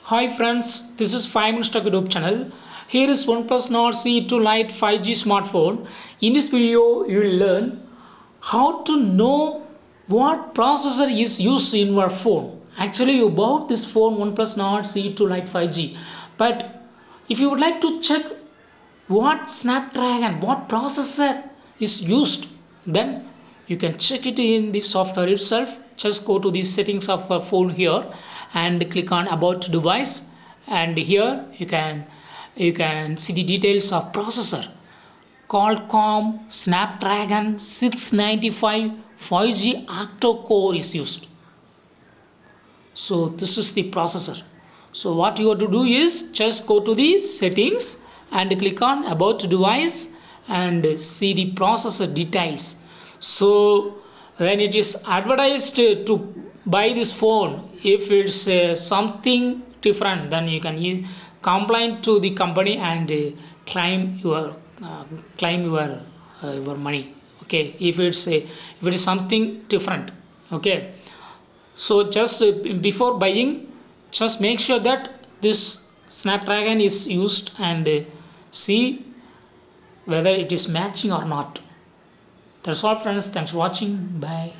Hi friends, this is 5 Minutes Tech YouTube channel. Here is Oneplus Nord CE2 Lite 5G smartphone. In this video, you will learn how to know what processor is used in your phone. Actually, you bought this phone Oneplus Nord CE2 Lite 5G, but if you would like to check what Snapdragon, what processor is used, then you can check it in the software itself. Just go to the settings of your phone here and click on about device, and here you can see the details of processor. Qualcomm Snapdragon 695 5G octa-core is used. So this is the processor. So what you have to do is just go to the settings and click on about device and see the processor details. So when it is advertised to buy this phone, if it's something different, then you can complain to the company and claim your money. Okay, if it is something different. Okay, so just before buying, just make sure that this Snapdragon is used and see whether it is matching or not. That's all friends. Thanks for watching. Bye.